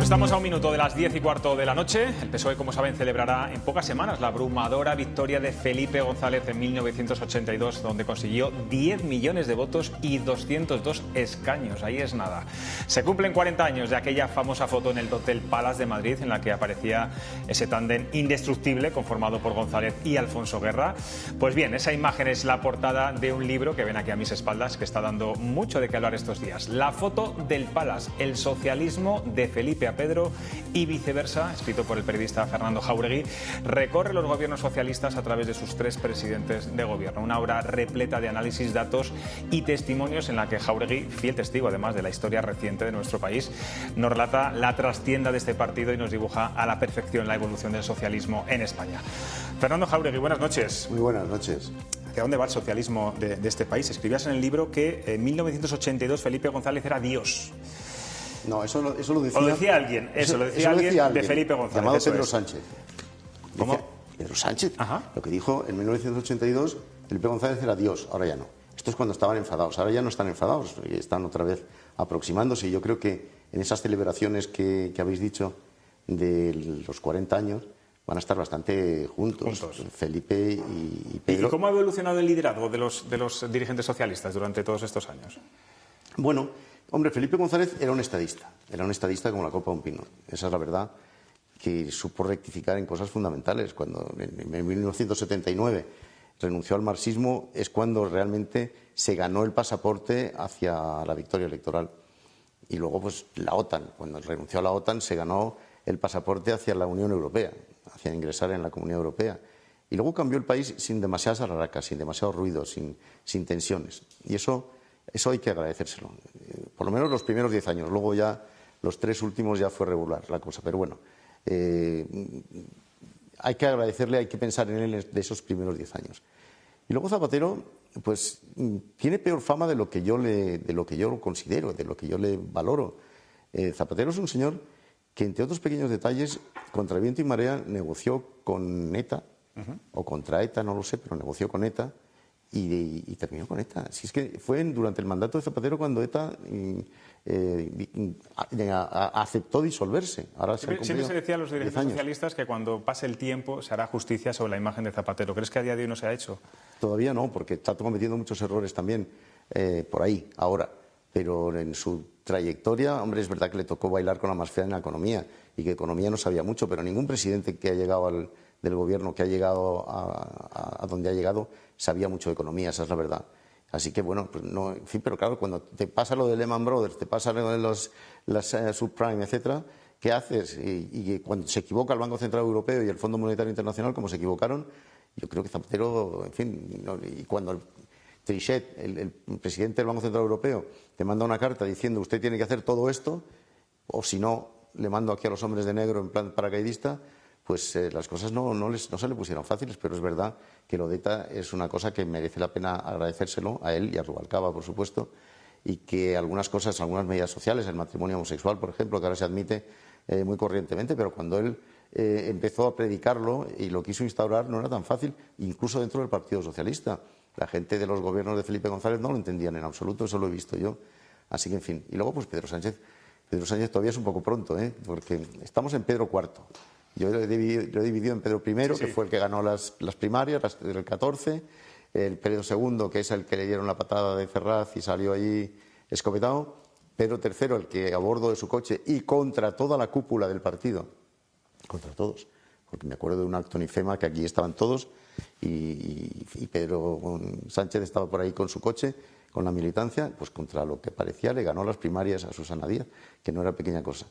Pues estamos a un minuto de las 10:15 de la noche. El PSOE, como saben, celebrará en pocas semanas la abrumadora victoria de Felipe González en 1982, donde consiguió 10 millones de votos y 202 escaños. Ahí es nada. Se cumplen 40 años de aquella famosa foto en el Hotel Palace de Madrid, en la que aparecía ese tándem indestructible conformado por González y Alfonso Guerra. Pues bien, esa imagen es la portada de un libro que ven aquí a mis espaldas, que está dando mucho de qué hablar estos días. La foto del Palace, el socialismo de Felipe a Pedro y viceversa, escrito por el periodista Fernando Jáuregui, recorre los gobiernos socialistas a través de sus 3 presidentes de gobierno. Una obra repleta de análisis, datos y testimonios en la que Jáuregui, fiel testigo además de la historia reciente de nuestro país, nos relata la trastienda de este partido y nos dibuja a la perfección la evolución del socialismo en España. Fernando Jáuregui, buenas noches. Muy buenas noches. ¿Hacia dónde va el socialismo de este país? Escribías en el libro que en 1982 Felipe González era Dios. No, eso lo decía... O lo decía alguien, lo decía alguien de Felipe González. Llamado Pedro Sánchez. ¿Cómo? Pedro Sánchez. Ajá. Lo que dijo en 1982, Felipe González era Dios, ahora ya no. Esto es cuando estaban enfadados, ahora ya no están enfadados, están otra vez aproximándose. Y yo creo que en esas celebraciones que habéis dicho de los 40 años van a estar bastante juntos. Felipe y Pedro. ¿Y cómo ha evolucionado el liderazgo de los dirigentes socialistas durante todos estos años? Bueno, hombre, Felipe González era un estadista como la copa de un pino. Esa es la verdad, que supo rectificar en cosas fundamentales. Cuando en 1979 renunció al marxismo es cuando realmente se ganó el pasaporte hacia la victoria electoral. Y luego, pues, la OTAN. Cuando renunció a la OTAN se ganó el pasaporte hacia la Unión Europea, hacia ingresar en la Comunidad Europea. Y luego cambió el país sin demasiadas arracas, sin demasiado ruido, sin tensiones. Y eso hay que agradecérselo. Por lo menos los primeros 10 años. Luego ya los 3 últimos ya fue regular la cosa. Pero bueno, hay que agradecerle, hay que pensar en él de esos primeros 10 años. Y luego Zapatero, pues, tiene peor fama de lo que yo lo considero, de lo que yo le valoro. Zapatero es un señor que, entre otros pequeños detalles, contra viento y marea negoció con ETA, o contra ETA, no lo sé, pero negoció con ETA. Y terminó con ETA. Si es que fue durante el mandato de Zapatero cuando ETA aceptó disolverse. Ahora siempre se decía a los dirigentes socialistas que cuando pase el tiempo se hará justicia sobre la imagen de Zapatero. ¿Crees que a día de hoy no se ha hecho? Todavía no, porque está cometiendo muchos errores también por ahí, ahora. Pero en su trayectoria, hombre, es verdad que le tocó bailar con la más fea en la economía y que economía no sabía mucho, pero ningún presidente que ha llegado del gobierno, que ha llegado a donde ha llegado, sabía mucho de economía, esa es la verdad. Así que, bueno, pues no, en fin, pero claro, cuando te pasa lo de Lehman Brothers, te pasa lo de las subprime, etcétera, ¿qué haces? Y cuando se equivoca el Banco Central Europeo y el Fondo Monetario Internacional, como se equivocaron, yo creo que Zapatero, en fin, y cuando Trichet, el presidente del Banco Central Europeo, te manda una carta diciendo usted tiene que hacer todo esto, o si no, le mando aquí a los hombres de negro en plan paracaidista, pues las cosas no se le pusieron fáciles, pero es verdad que lo de ETA es una cosa que merece la pena agradecérselo a él y a Rubalcaba, por supuesto, y que algunas cosas, algunas medidas sociales, el matrimonio homosexual, por ejemplo, que ahora se admite muy corrientemente, pero cuando él empezó a predicarlo y lo quiso instaurar no era tan fácil, incluso dentro del Partido Socialista. La gente de los gobiernos de Felipe González no lo entendían en absoluto, eso lo he visto yo. Así que, en fin. Y luego, pues Pedro Sánchez todavía es un poco pronto, porque estamos en Pedro IV. Yo lo he dividido en Pedro I, que fue el que ganó las primarias, las del 14, el Pedro II, que es el que le dieron la patada de Ferraz y salió allí escopetado, Pedro III, el que a bordo de su coche y contra toda la cúpula del partido, contra todos, porque me acuerdo de un acto en IFEMA que aquí estaban todos y Pedro Sánchez estaba por ahí con su coche, con la militancia, pues contra lo que parecía le ganó las primarias a Susana Díaz, que no era pequeña cosa.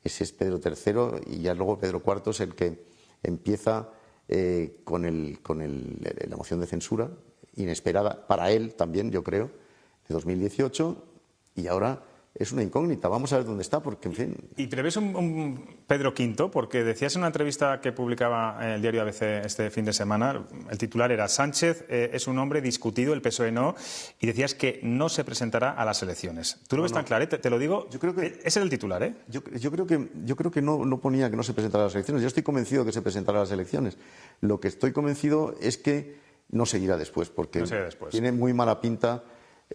Ese es Pedro III y ya luego Pedro IV es el que empieza con la moción de censura, inesperada para él también, yo creo, de 2018, y ahora es una incógnita. Vamos a ver dónde está, porque, en fin... ¿Y prevés un Pedro V? Porque decías en una entrevista que publicaba el diario ABC este fin de semana, el titular era «Sánchez es un hombre discutido, el PSOE no», y decías que no se presentará a las elecciones. ¿Tú lo ves tan claro? Te lo digo, yo creo que... Ese era el titular, ¿eh? Yo creo que no ponía que no se presentara a las elecciones. Yo estoy convencido de que se presentará a las elecciones. Lo que estoy convencido es que no seguirá después, porque tiene muy mala pinta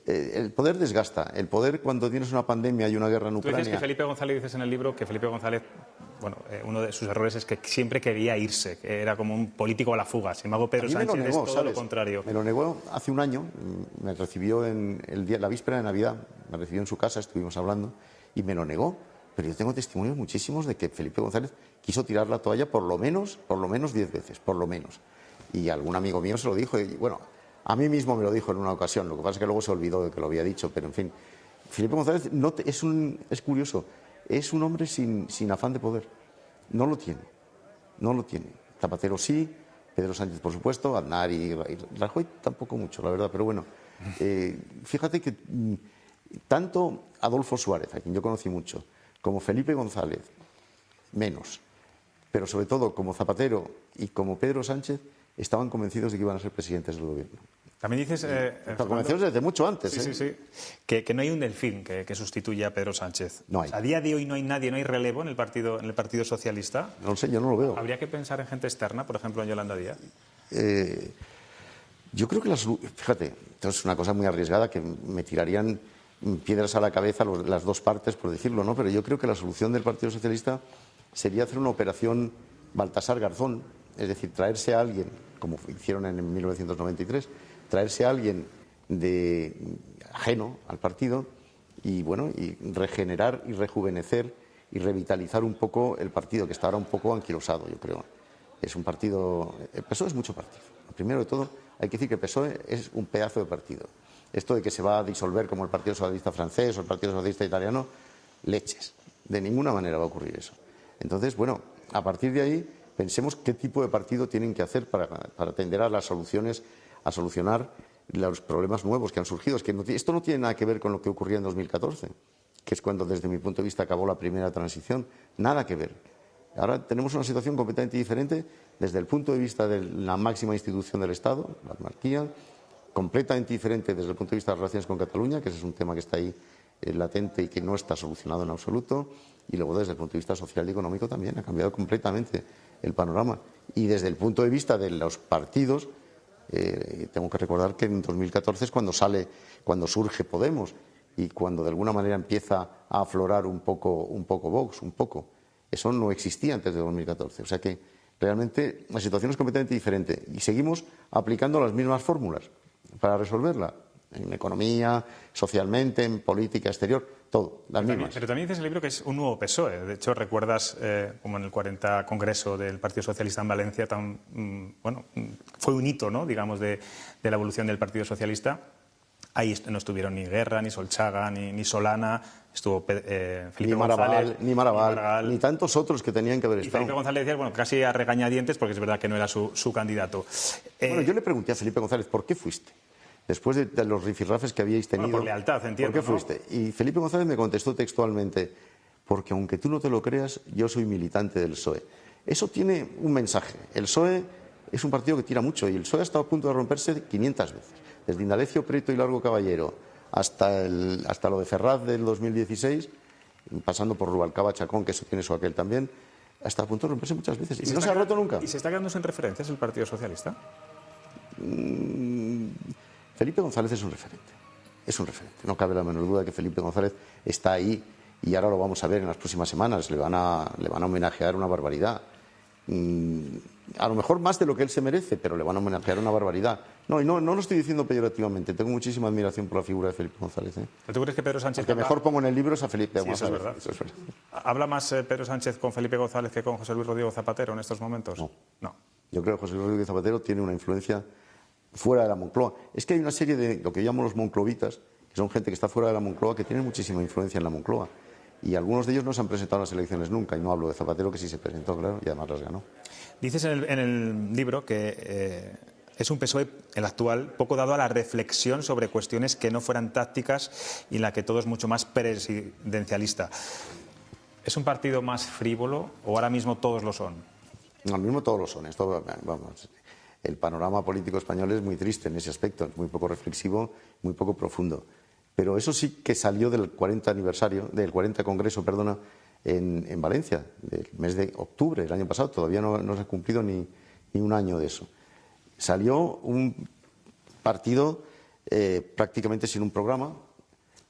El poder desgasta. El poder, cuando tienes una pandemia y una guerra en Tú Ucrania... dices que Felipe González, dices en el libro que Felipe González, bueno, uno de sus errores es que siempre quería irse, que era como un político a la fuga. Sin embargo, Pedro Sánchez es todo lo contrario. Me lo negó hace un año, me recibió en la víspera de Navidad, me recibió en su casa, estuvimos hablando, y me lo negó. Pero yo tengo testimonios muchísimos de que Felipe González quiso tirar la toalla por lo menos 10 veces, por lo menos. Y algún amigo mío se lo dijo, y bueno, a mí mismo me lo dijo en una ocasión, lo que pasa es que luego se olvidó de que lo había dicho, pero en fin, Felipe González es curioso, es un hombre sin afán de poder, no lo tiene. Zapatero sí, Pedro Sánchez por supuesto, Aznar y Rajoy tampoco mucho, la verdad, pero bueno, fíjate que tanto Adolfo Suárez, a quien yo conocí mucho, como Felipe González, menos, pero sobre todo como Zapatero y como Pedro Sánchez, estaban convencidos de que iban a ser presidentes del gobierno. También dices... Están convencidos desde mucho antes. Sí. Que no hay un delfín que sustituya a Pedro Sánchez. No hay. A día de hoy no hay nadie, no hay relevo en el Partido Socialista. No lo sé, yo no lo veo. ¿Habría que pensar en gente externa, por ejemplo, en Yolanda Díaz? Yo creo que fíjate, esto es una cosa muy arriesgada que me tirarían piedras a la cabeza las dos partes, por decirlo, ¿no? Pero yo creo que la solución del Partido Socialista sería hacer una operación Baltasar Garzón, es decir, traerse a alguien, como hicieron en 1993, traerse a alguien ajeno al partido y, bueno, y regenerar y rejuvenecer y revitalizar un poco el partido, que está ahora un poco anquilosado, yo creo. Es un partido... El PSOE es mucho partido. Primero de todo, hay que decir que el PSOE es un pedazo de partido. Esto de que se va a disolver como el Partido Socialista francés o el Partido Socialista italiano, leches. De ninguna manera va a ocurrir eso. Entonces, bueno, a partir de ahí, pensemos qué tipo de partido tienen que hacer para atender a las soluciones, a solucionar los problemas nuevos que han surgido. Es que esto no tiene nada que ver con lo que ocurría en 2014, que es cuando, desde mi punto de vista, acabó la primera transición. Nada que ver. Ahora tenemos una situación completamente diferente desde el punto de vista de la máxima institución del Estado, la monarquía, completamente diferente desde el punto de vista de las relaciones con Cataluña, que ese es un tema que está ahí latente y que no está solucionado en absoluto, y luego desde el punto de vista social y económico también ha cambiado completamente el panorama. Y desde el punto de vista de los partidos, tengo que recordar que en 2014 es cuando surge Podemos y cuando de alguna manera empieza a aflorar un poco Vox, un poco. Eso no existía antes de 2014. O sea que realmente la situación es completamente diferente y seguimos aplicando las mismas fórmulas para resolverla. En economía, socialmente, en política exterior, todo, las mismas. Pero también dices en el libro que es un nuevo PSOE. De hecho, recuerdas como en el 40 Congreso del Partido Socialista en Valencia, fue un hito, ¿no?, digamos, de la evolución del Partido Socialista. Ahí no estuvieron ni Guerra, ni Solchaga, ni Solana, estuvo Felipe González, ni Maragall, ni tantos otros que tenían que haber estado. Y Felipe González decía, casi a regañadientes, porque es verdad que no era su candidato. Bueno, yo le pregunté a Felipe González, ¿por qué fuiste? Después de los rifirrafes que habíais tenido... Por lealtad, entiendo. ¿Por qué fuiste? ¿No? Y Felipe González me contestó textualmente, porque aunque tú no te lo creas, yo soy militante del PSOE. Eso tiene un mensaje. El PSOE es un partido que tira mucho y el PSOE ha estado a punto de romperse 500 veces. Desde Indalecio Prieto y Largo Caballero hasta lo de Ferraz del 2016, pasando por Rubalcaba Chacón, que eso tiene su aquel también, hasta a punto de romperse muchas veces. Y no se ha roto nunca. ¿Y se está quedando sin referencias el Partido Socialista? Felipe González es un referente. Es un referente. No cabe la menor duda de que Felipe González está ahí y ahora lo vamos a ver en las próximas semanas. Le van a homenajear una barbaridad. A lo mejor más de lo que él se merece, pero le van a homenajear una barbaridad. No lo estoy diciendo peyorativamente. Tengo muchísima admiración por la figura de Felipe González. ¿Tú crees que Pedro Sánchez... Lo que mejor pongo en el libro es a Felipe González. Eso es verdad. Eso es verdad. ¿Habla más Pedro Sánchez con Felipe González que con José Luis Rodrigo Zapatero en estos momentos? No. Yo creo que José Luis Rodríguez Zapatero tiene una influencia fuera de la Moncloa. Es que hay una serie de lo que llamo los monclovitas, que son gente que está fuera de la Moncloa, que tienen muchísima influencia en la Moncloa. Y algunos de ellos no se han presentado a las elecciones nunca. Y no hablo de Zapatero, que sí se presentó, claro, y además las ganó. Dices en el libro que es un PSOE, el actual, poco dado a la reflexión sobre cuestiones que no fueran tácticas y en la que todo es mucho más presidencialista. ¿Es un partido más frívolo o ahora mismo todos lo son? Ahora mismo todos lo son. El panorama político español es muy triste en ese aspecto, es muy poco reflexivo, muy poco profundo. Pero eso sí que salió del 40 Congreso, en Valencia, del mes de octubre del año pasado. Todavía no se ha cumplido ni un año de eso. Salió un partido prácticamente sin un programa.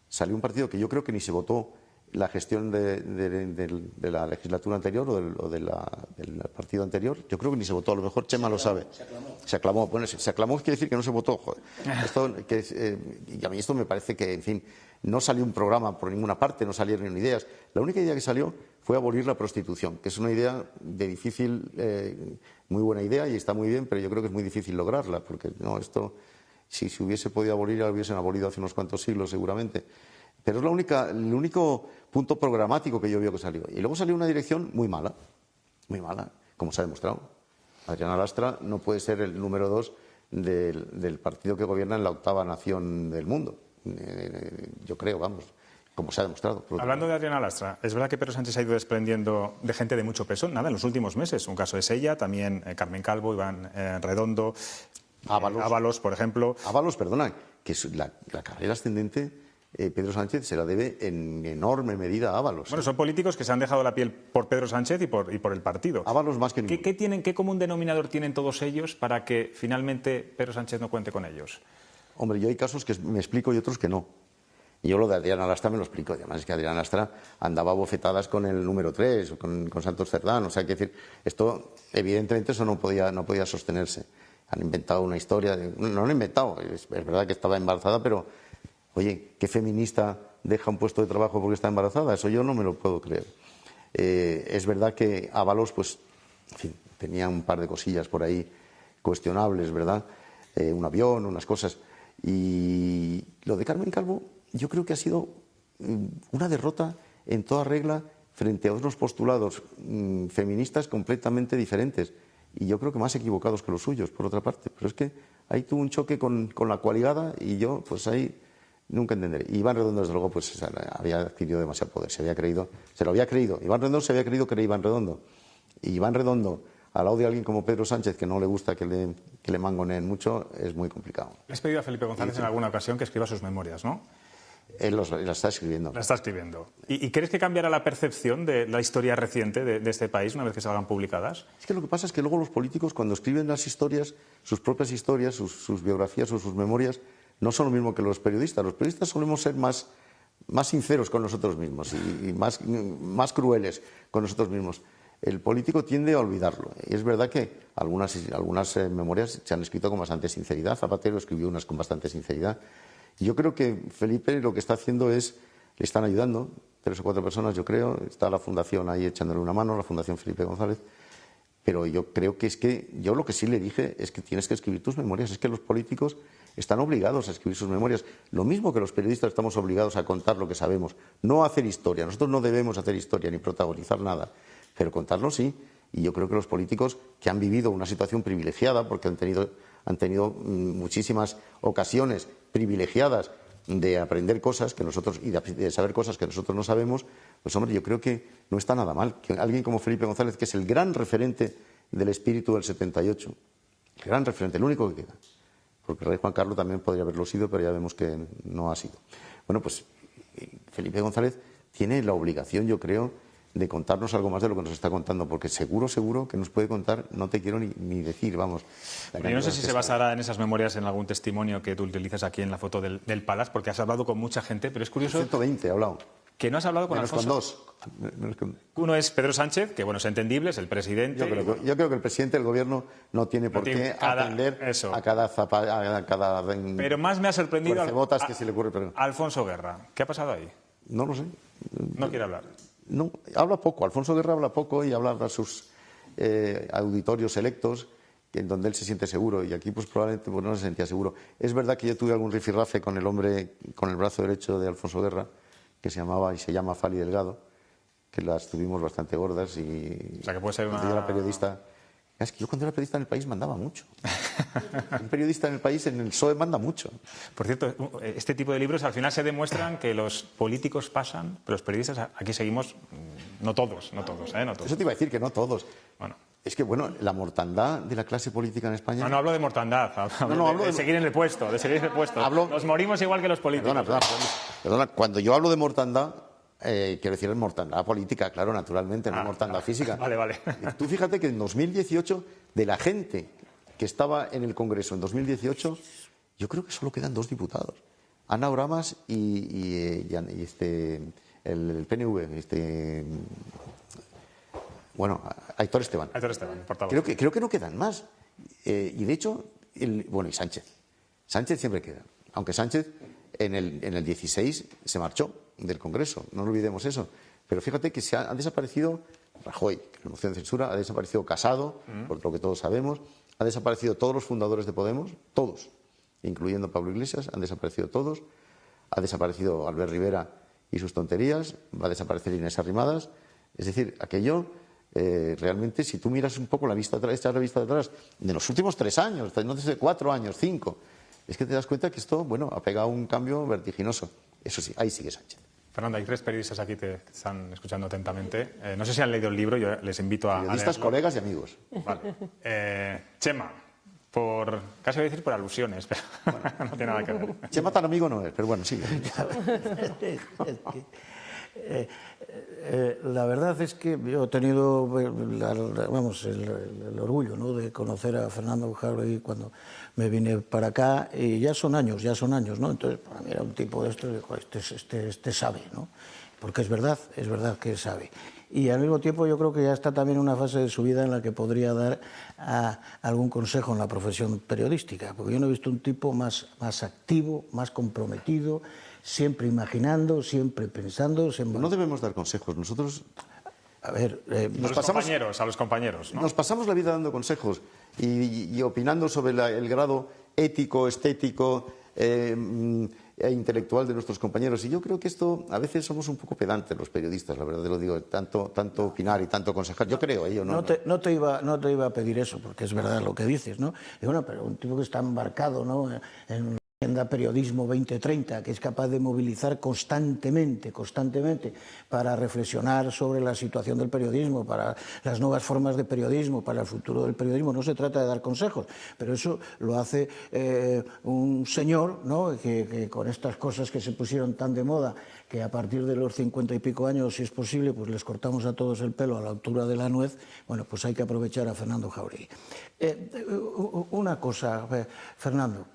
Salió un partido que yo creo que ni se votó la gestión de la legislatura anterior o del partido anterior. Yo creo que ni se votó, a lo mejor Chema lo sabe. Se aclamó. Bueno, se aclamó quiere decir que no se votó. Joder. Y a mí esto me parece que, en fin, no salió un programa por ninguna parte, no salieron ni ideas. La única idea que salió fue abolir la prostitución, que es una idea de difícil, muy buena idea y está muy bien, pero yo creo que es muy difícil lograrla, porque no, esto, si se hubiese podido abolir, ya lo hubiesen abolido hace unos cuantos siglos seguramente. Pero es el único punto programático que yo veo que salió. Y luego salió una dirección muy mala, como se ha demostrado. Adriana Lastra no puede ser el número 2 del partido que gobierna en la 8ª nación del mundo. Yo creo, vamos, como se ha demostrado. Hablando de Adriana Lastra, es verdad que Pedro Sánchez se ha ido desprendiendo de gente de mucho peso, nada, en los últimos meses. Un caso es ella, también Carmen Calvo, Iván Redondo, Ábalos, por ejemplo. Ábalos, perdona, que la carrera ascendente Pedro Sánchez se la debe en enorme medida a Ábalos. Bueno, son políticos que se han dejado la piel por Pedro Sánchez y por el partido. Ábalos más que ninguno. ¿Qué común denominador tienen todos ellos para que finalmente Pedro Sánchez no cuente con ellos? Hombre, yo hay casos que me explico y otros que no. Yo lo de Adriana Lastra me lo explico. Además es que Adriana Lastra andaba bofetadas con el número 3 o con Santos Cerdán. O sea, hay que decir, esto, evidentemente, eso no podía sostenerse. Han inventado una historia. No lo han inventado. Es verdad que estaba embarazada, pero, oye, ¿qué feminista deja un puesto de trabajo porque está embarazada? Eso yo no me lo puedo creer. Es verdad que Ábalos, pues, en fin, tenía un par de cosillas por ahí cuestionables, ¿verdad? Un avión, unas cosas. Y lo de Carmen Calvo, yo creo que ha sido una derrota en toda regla frente a otros postulados feministas completamente diferentes. Y yo creo que más equivocados que los suyos, por otra parte. Pero es que ahí tuvo un choque con la coaligada y yo, pues ahí nunca entenderé. Y Iván Redondo, desde luego, pues había adquirido demasiado poder. Se lo había creído. Iván Redondo se había creído que era Iván Redondo. Y Iván Redondo, al lado de alguien como Pedro Sánchez, que no le gusta que le mangoneen mucho, es muy complicado. Le has pedido a Felipe González en alguna ocasión que escriba sus memorias, ¿no? Él la está escribiendo. La está escribiendo. ¿Y crees que cambiará la percepción de la historia reciente de este país una vez que salgan publicadas? Es que lo que pasa es que luego los políticos, cuando escriben las historias, sus propias historias, sus biografías o sus memorias, no son lo mismo que los periodistas. Los periodistas solemos ser más sinceros con nosotros mismos y más crueles con nosotros mismos. El político tiende a olvidarlo. Y es verdad que algunas memorias se han escrito con bastante sinceridad. Zapatero escribió unas con bastante sinceridad. Yo creo que Felipe lo que está haciendo le están ayudando, 3 o 4 personas, yo creo. Está la Fundación ahí echándole una mano, la Fundación Felipe González. Pero yo creo que yo lo que sí le dije es que tienes que escribir tus memorias. Es que los políticos están obligados a escribir sus memorias. Lo mismo que los periodistas estamos obligados a contar lo que sabemos. No a hacer historia. Nosotros no debemos hacer historia ni protagonizar nada. Pero contarlo sí. Y yo creo que los políticos que han vivido una situación privilegiada, porque han tenido muchísimas ocasiones privilegiadas de aprender cosas que nosotros y de saber cosas que nosotros no sabemos, pues hombre, yo creo que no está nada mal que alguien como Felipe González, que es el gran referente del espíritu del 78, el gran referente, el único que queda, porque el rey Juan Carlos también podría haberlo sido, pero ya vemos que no ha sido. Bueno, pues Felipe González tiene la obligación, yo creo, de contarnos algo más de lo que nos está contando, porque seguro que nos puede contar, no te quiero ni decir, vamos. Yo no sé si se basará en esas memorias en algún testimonio que tú utilizas aquí en la foto del Palace, porque has hablado con mucha gente, pero es curioso... 120 he hablado. Que no has hablado con Menos Alfonso. con 2. Uno es Pedro Sánchez, que bueno, es entendible, es el presidente. Yo creo que el presidente del gobierno no tiene por qué atender a cada pero más me ha sorprendido que se le ocurre. Pero... Alfonso Guerra. ¿Qué ha pasado ahí? No lo sé. No quiere hablar. No, habla poco. Alfonso Guerra habla poco y habla a sus auditorios selectos, en donde él se siente seguro. Y aquí pues probablemente no se sentía seguro. Es verdad que yo tuve algún rifirrafe con el hombre, con el brazo derecho de Alfonso Guerra, que se llamaba y se llama Fali Delgado, que las tuvimos bastante gordas y... O sea, que puede ser una... Yo era periodista... Es que yo cuando era periodista en el país mandaba mucho. Un periodista en el país, en el PSOE, manda mucho. Por cierto, este tipo de libros al final se demuestran que los políticos pasan, pero los periodistas aquí seguimos, no todos. No todos. Eso te iba a decir, que no todos. Bueno. Es que, bueno, la mortandad de la clase política en España... No hablo de mortandad, hablo de seguir en el puesto, Nos morimos igual que los políticos. Perdona, cuando yo hablo de mortandad... quiero decir mortandad política, claro, naturalmente, no mortandad física. Vale. Tú fíjate que en 2018, de la gente que estaba en el Congreso en 2018, yo creo que solo quedan 2 diputados. Ana Oramas y el PNV, bueno, Aitor Esteban. Aitor Esteban, portavoz. Creo que no quedan más. Y de hecho, bueno, y Sánchez. Sánchez siempre queda. Aunque Sánchez en el 16 se marchó del Congreso, no olvidemos eso. Pero fíjate que han desaparecido Rajoy, que la moción de censura, ha desaparecido Casado, por lo que todos sabemos, ha desaparecido todos los fundadores de Podemos, todos, incluyendo Pablo Iglesias, han desaparecido todos, ha desaparecido Albert Rivera y sus tonterías, va a desaparecer Inés Arrimadas. Es decir, aquello, realmente, si tú miras un poco la vista atrás, echas la vista atrás, de los últimos 3 años, no desde 4 años, 5, es que te das cuenta que esto, bueno, ha pegado un cambio vertiginoso. Eso sí, ahí sigue Sánchez. Fernando, hay 3 periodistas aquí que te están escuchando atentamente. No sé si han leído el libro, yo les invito a Periodistas, leerlo. colegas y amigos. Vale. Chema, casi voy a decir por alusiones, pero no tiene nada que ver. Chema tan amigo no es, pero bueno, sigue. La verdad es que yo he tenido el orgullo, ¿no?, de conocer a Fernando Jáuregui cuando me vine para acá, y ya son años, ¿no? Entonces, para mí era un tipo de esto, y digo, este sabe, ¿no? Porque es verdad que sabe. Y al mismo tiempo yo creo que ya está también en una fase de su vida en la que podría dar algún consejo en la profesión periodística, porque yo no he visto un tipo más activo, más comprometido, siempre imaginando, siempre pensando. No debemos dar consejos. Nosotros, a ver, a los compañeros, ¿no? Nos pasamos la vida dando consejos y opinando sobre el grado ético, estético e intelectual de nuestros compañeros. Y yo creo que esto, a veces somos un poco pedantes los periodistas, la verdad te lo digo, tanto opinar y tanto aconsejar. Yo creo, yo no. No te iba a pedir eso, porque es verdad lo que dices, ¿no? Y bueno, pero un tipo que está embarcado, ¿no?, en Agenda Periodismo 2030, que es capaz de movilizar constantemente para reflexionar sobre la situación del periodismo, para las nuevas formas de periodismo, para el futuro del periodismo. No se trata de dar consejos, pero eso lo hace un señor, ¿no?, que con estas cosas que se pusieron tan de moda, que a partir de los 50 y pico años, si es posible, pues les cortamos a todos el pelo a la altura de la nuez. Bueno, pues hay que aprovechar a Fernando Jáuregui. Una cosa, Fernando.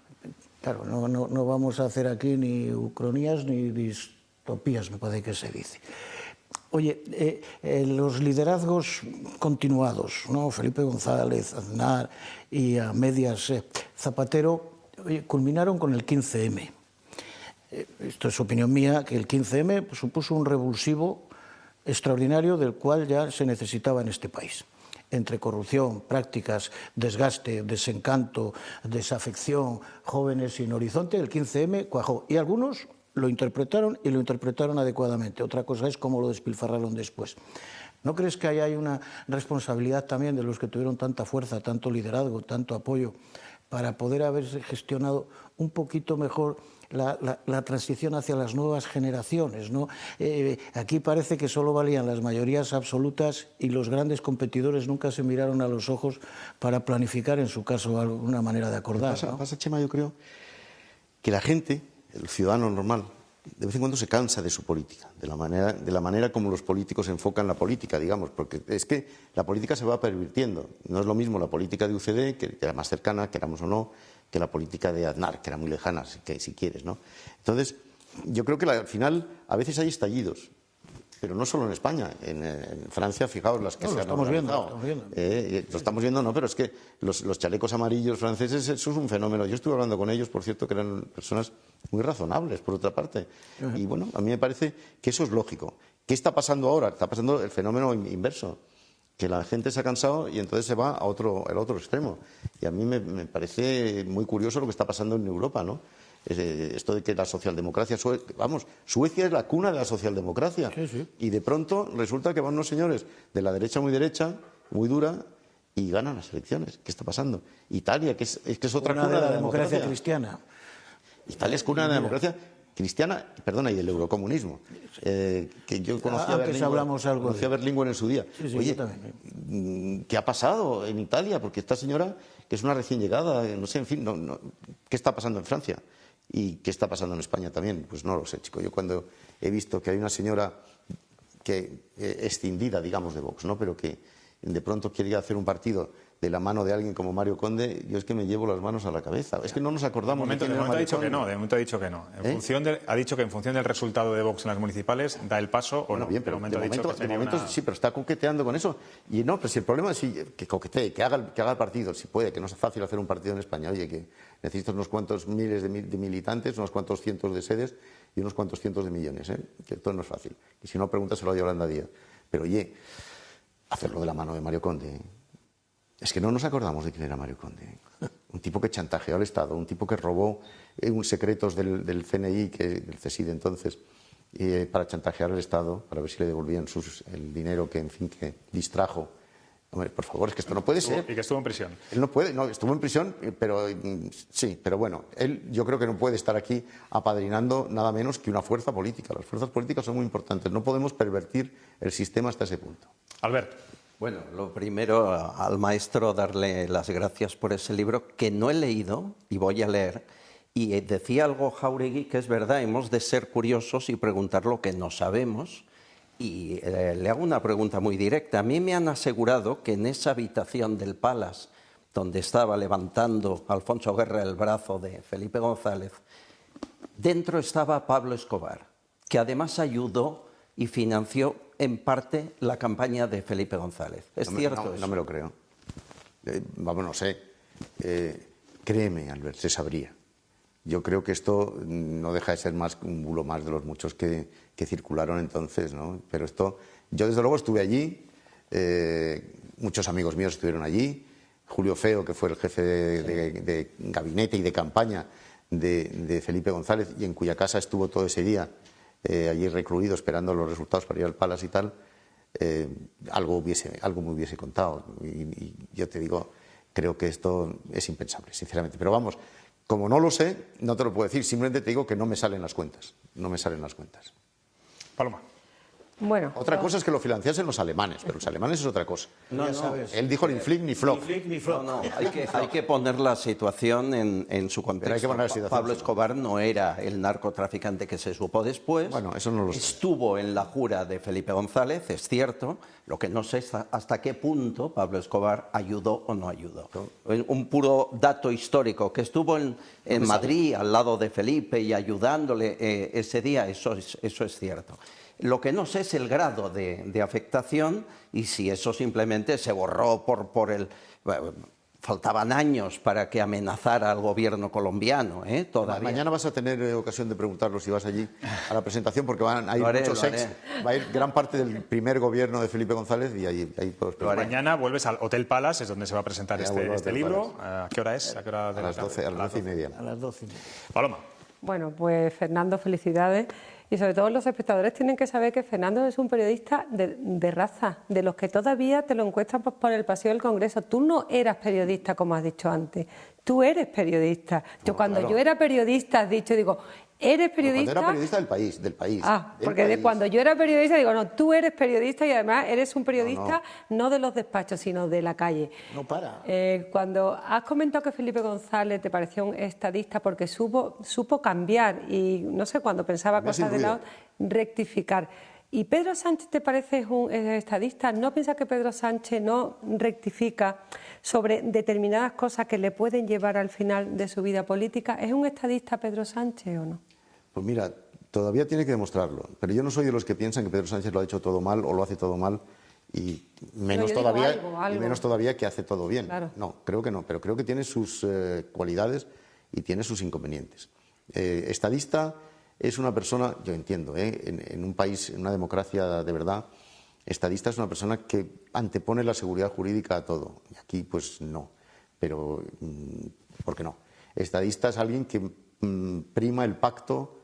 Claro, no vamos a hacer aquí ni ucronías ni distopías, me parece que se dice. Oye, los liderazgos continuados, ¿no?, Felipe González, Aznar y a medias Zapatero, culminaron con el 15M. Esto es opinión mía, que el 15M supuso un revulsivo extraordinario del cual ya se necesitaba en este país. Entre corrupción, prácticas, desgaste, desencanto, desafección, jóvenes sin horizonte, el 15M cuajó. Y algunos lo interpretaron adecuadamente. Otra cosa es cómo lo despilfarraron después. ¿No crees que ahí hay una responsabilidad también de los que tuvieron tanta fuerza, tanto liderazgo, tanto apoyo, para poder haberse gestionado un poquito mejor la transición hacia las nuevas generaciones, ¿no? Aquí parece que solo valían las mayorías absolutas y los grandes competidores nunca se miraron a los ojos para planificar, en su caso, alguna manera de acordar. Pasa, Chema, yo creo que la gente, el ciudadano normal, de vez en cuando se cansa de su política, de la manera como los políticos enfocan la política, digamos, porque es que la política se va pervirtiendo. No es lo mismo la política de UCD, que era más cercana, queramos o no, que la política de Aznar, que era muy lejana, si quieres, ¿no? Entonces, yo creo que al final a veces hay estallidos, pero no solo en España. En Francia, fijaos las que se han organizado. Lo estamos viendo, no, pero es que los chalecos amarillos franceses, eso es un fenómeno. Yo estuve hablando con ellos, por cierto, que eran personas muy razonables, por otra parte. Y bueno, a mí me parece que eso es lógico. ¿Qué está pasando ahora? Está pasando el fenómeno inverso, que la gente se ha cansado y entonces se va al otro extremo. Y a mí me parece muy curioso lo que está pasando en Europa, ¿no? Esto de que la socialdemocracia, Suecia es la cuna de la socialdemocracia. Sí. Y de pronto resulta que van unos señores de la derecha, muy dura, y ganan las elecciones. ¿Qué está pasando? Italia, que es otra cuna de la democracia cristiana. Italia es cuna de la democracia cristiana, y del eurocomunismo, que yo conocía a Berlinguer en su día. Sí, oye, yo también. ¿Qué ha pasado en Italia? Porque esta señora, que es una recién llegada, no sé, en fin, ¿qué está pasando en Francia? ¿Y qué está pasando en España también? Pues no lo sé, chico. Yo cuando he visto que hay una señora que escindida, digamos, de Vox, ¿no?, pero que de pronto quiere hacer un partido de la mano de alguien como Mario Conde, yo es que me llevo las manos a la cabeza. Es que no nos acordamos De momento ha dicho que no, de momento ha dicho que no. Ha dicho que en función del resultado de Vox en las municipales da el paso o no. Bien, pero de momento sí, pero está coqueteando con eso. Y no, pero si el problema es que coquetee, que haga el partido, si puede, que no es fácil hacer un partido en España. Oye, que necesitas unos cuantos miles de militantes, unos cuantos cientos de sedes y unos cuantos cientos de millones, que esto no es fácil. Y si no, pregúntaselo a Yolanda Díaz. Pero oye, hacerlo de la mano de Mario Conde. Es que no nos acordamos de quién era Mario Conde. Un tipo que chantajeó al Estado, un tipo que robó secretos del CNI, del CSID entonces, para chantajear al Estado, para ver si le devolvían el dinero que, en fin, que distrajo. Hombre, por favor, es que esto no puede ser. Y que estuvo en prisión. Él no puede, no, estuvo en prisión, pero sí, pero bueno, él yo creo que no puede estar aquí apadrinando nada menos que una fuerza política. Las fuerzas políticas son muy importantes, no podemos pervertir el sistema hasta ese punto. Albert. Bueno, lo primero, al maestro darle las gracias por ese libro que no he leído y voy a leer. Y decía algo Jáuregui que es verdad, hemos de ser curiosos y preguntar lo que no sabemos. Y le hago una pregunta muy directa. A mí me han asegurado que en esa habitación del Palace, donde estaba levantando Alfonso Guerra el brazo de Felipe González, dentro estaba Pablo Escobar, que además ayudó y financió en parte la campaña de Felipe González. ¿Es cierto eso? No me lo creo. Vamos, no sé. Créeme, Albert, se sabría. Yo creo que esto no deja de ser más un bulo más de los muchos que circularon entonces, ¿no? Pero esto, yo desde luego estuve allí, muchos amigos míos estuvieron allí, Julio Feo, que fue el jefe de gabinete y de campaña de Felipe González, y en cuya casa estuvo todo ese día, allí recluido esperando los resultados para ir al Palace y tal, algo me hubiese contado. Y yo te digo, creo que esto es impensable, sinceramente. Pero vamos, como no lo sé, no te lo puedo decir, simplemente te digo que no me salen las cuentas. No me salen las cuentas. Paloma. Bueno, otra cosa es que lo financiasen los alemanes, pero los alemanes es otra cosa. No, Él dijo ni flick ni flop. No, hay que poner la situación en su contexto. Pero hay que poner la situación. Pablo Escobar no era el narcotraficante que se supo después. Bueno, eso no lo sé. Estuvo en la jura de Felipe González, es cierto. Lo que no sé es hasta qué punto Pablo Escobar ayudó o no ayudó. Un puro dato histórico, que estuvo en Madrid al lado de Felipe y ayudándole ese día, eso es cierto. Lo que no sé es el grado de afectación y si eso simplemente se borró por el... Faltaban años para que amenazara al gobierno colombiano, todavía. Mañana vas a tener ocasión de preguntarlo si vas allí a la presentación, porque van a ir muchos ex. Va a ir gran parte del primer gobierno de Felipe González y ahí puedo explicar. Mañana vuelves al Hotel Palace, es donde se va a presentar este libro. ¿A qué hora es? ¿A qué hora de a las 12, a las 12:30. A las 12:30. Paloma. bueno, pues Fernando, felicidades. Y sobre todo los espectadores tienen que saber que Fernando es un periodista de raza, de los que todavía te lo encuentran por el pasillo del Congreso. Tú no eras periodista, como has dicho antes. Tú eres periodista. Cuando yo era periodista, has dicho, digo, ¿eres periodista? Cuando era periodista del país. Porque cuando yo era periodista, digo, no, tú eres periodista y además eres un periodista no de los despachos, sino de la calle. No para. Cuando has comentado que Felipe González te parecía un estadista porque supo cambiar y, no sé, cuando pensaba cosas de lado, rectificar. ¿Y Pedro Sánchez te parece un estadista? ¿No piensas que Pedro Sánchez no rectifica sobre determinadas cosas que le pueden llevar al final de su vida política? ¿Es un estadista Pedro Sánchez o no? Pues mira, todavía tiene que demostrarlo. Pero yo no soy de los que piensan que Pedro Sánchez lo ha hecho todo mal o lo hace todo mal y menos todavía que hace todo bien. Claro. No, creo que no, pero creo que tiene sus cualidades y tiene sus inconvenientes. Estadista es una persona, yo entiendo, en un país, en una democracia de verdad, estadista es una persona que antepone la seguridad jurídica a todo. Y aquí, pues no. Pero, ¿por qué no? Estadista es alguien que prima el pacto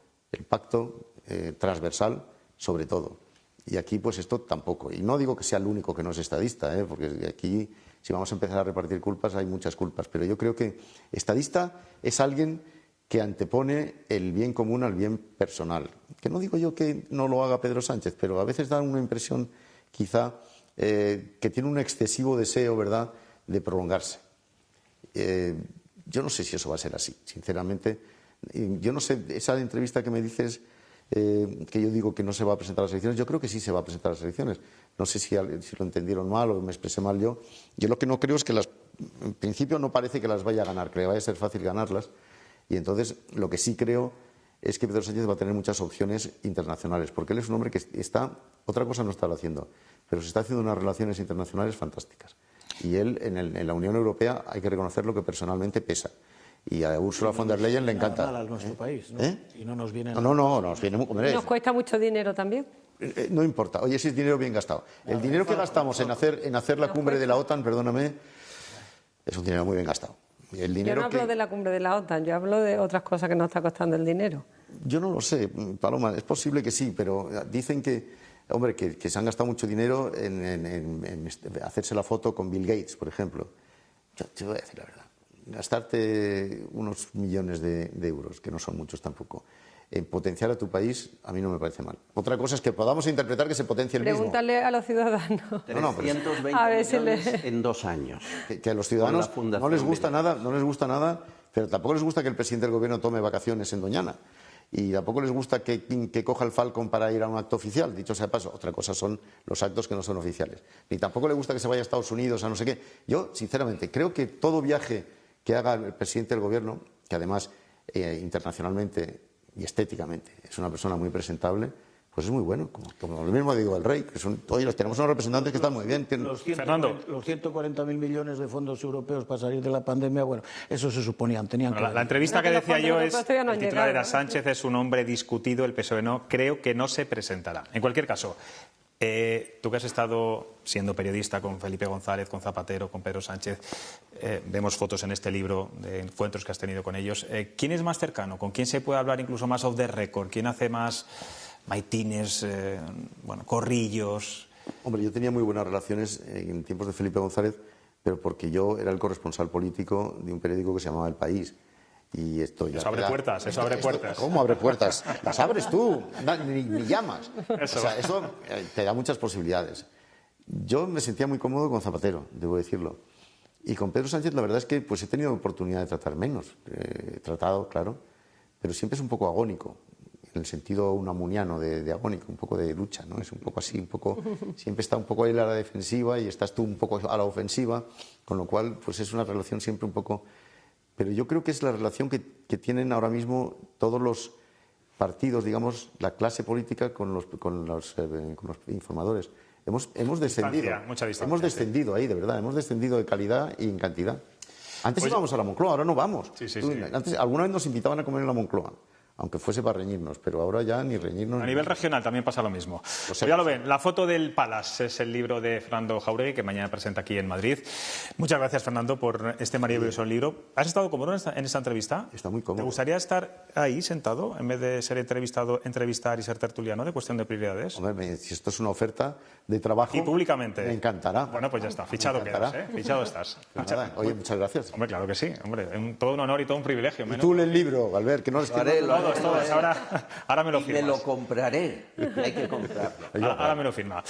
transversal sobre todo. Y aquí, pues esto tampoco. Y no digo que sea el único que no es estadista, porque aquí, si vamos a empezar a repartir culpas, hay muchas culpas. Pero yo creo que estadista es alguien que antepone el bien común al bien personal. Que no digo yo que no lo haga Pedro Sánchez, pero a veces da una impresión, quizá, que tiene un excesivo deseo, ¿verdad?, de prolongarse. Yo no sé si eso va a ser así, sinceramente. Yo no sé, esa entrevista que me dices, que yo digo que no se va a presentar a las elecciones, yo creo que sí se va a presentar a las elecciones, No sé si lo entendieron mal o me expresé mal yo. Yo lo que no creo es que en principio no parece que las vaya a ganar, que le vaya a ser fácil ganarlas. Y entonces lo que sí creo es que Pedro Sánchez va a tener muchas opciones internacionales, porque él es un hombre que otra cosa no está haciendo, pero se está haciendo unas relaciones internacionales fantásticas. Y él en la Unión Europea hay que reconocer lo que personalmente pesa. Y a Ursula von der Leyen le encanta. Mal a nuestro país, ¿no? Y no nos viene No, nos viene muy... Hombre, ¿Nos cuesta mucho dinero también? no importa. Oye, si es dinero bien gastado. El dinero que gastamos en hacer la cumbre de la OTAN, perdóname, es un dinero muy bien gastado. El dinero yo no hablo de la cumbre de la OTAN, yo hablo de otras cosas que nos está costando el dinero. Yo no lo sé, Paloma, es posible que sí, pero dicen que, hombre, que se han gastado mucho dinero en hacerse la foto con Bill Gates, por ejemplo. Yo te voy a decir la verdad. Gastarte unos millones de euros, que no son muchos tampoco, en potenciar a tu país, a mí no me parece mal. Otra cosa es que podamos interpretar que se potencie el mismo. Pregúntale a los ciudadanos. 320 a ver si millones en 2 años. Que a los ciudadanos no les gusta nada, pero tampoco les gusta que el presidente del gobierno tome vacaciones en Doñana. Y tampoco les gusta que coja el Falcon para ir a un acto oficial, dicho sea de paso. Otra cosa son los actos que no son oficiales. Ni tampoco le gusta que se vaya a Estados Unidos, a no sé qué. Yo, sinceramente, creo que todo viaje que haga el presidente del gobierno, que además internacionalmente y estéticamente es una persona muy presentable, pues es muy bueno, como lo mismo digo el rey, que oye, tenemos unos representantes que están muy bien. Fernando. Los 140.000 millones de fondos europeos para salir de la pandemia, bueno, eso se suponían, tenían que... La entrevista que decía yo es, el titular era Sánchez es un hombre discutido, el PSOE no, creo que no se presentará. En cualquier caso, tú que has estado siendo periodista con Felipe González, con Zapatero, con Pedro Sánchez, vemos fotos en este libro de encuentros que has tenido con ellos. ¿Quién es más cercano? ¿Con quién se puede hablar incluso más off the record? ¿Quién hace más maitines, corrillos? Hombre, yo tenía muy buenas relaciones en tiempos de Felipe González, pero porque yo era el corresponsal político de un periódico que se llamaba El País. Y esto ya eso abre puertas, eso abre puertas. ¿Cómo abre puertas? Las abres tú, ni llamas. Eso. O sea, eso te da muchas posibilidades. Yo me sentía muy cómodo con Zapatero, debo decirlo. Y con Pedro Sánchez la verdad es que pues he tenido oportunidad de tratar menos. He tratado, claro, pero siempre es un poco agónico, en el sentido unamuniano de agónico, un poco de lucha, ¿no? Es un poco así, siempre está un poco él a la defensiva y estás tú un poco a la ofensiva, con lo cual pues es una relación siempre un poco... Pero yo creo que es la relación que tienen ahora mismo todos los partidos, digamos, la clase política con los informadores. Hemos descendido. Mucha distancia, hemos descendido ahí, de verdad. Hemos descendido de calidad y en cantidad. Antes Pues, íbamos a la Moncloa, ahora no vamos. Sí. Antes, alguna vez nos invitaban a comer en la Moncloa, aunque fuese para reñirnos, pero ahora ya ni reñirnos. A nivel regional también pasa lo mismo. Pues ya lo ven, La foto del Palace es el libro de Fernando Jáuregui que mañana presenta aquí en Madrid. Muchas gracias, Fernando, por este maravilloso libro. ¿Has estado cómodo en esta entrevista? Está muy cómodo. ¿Te gustaría estar ahí sentado en vez de ser entrevistado, entrevistar y ser tertuliano de Cuestión de Prioridades? Hombre, si esto es una oferta de trabajo... Y públicamente. Me encantará. Bueno, pues ya está, fichado quedas, ¿eh? Fichado estás. Pues nada, oye, muchas gracias. Hombre, claro que sí, hombre, todo un honor y todo un privilegio. Y tú lee el libro, Albert, que no es que... Todos, ahora me lo firmas. Me lo compraré, hay que comprarlo. Ahora me lo firma.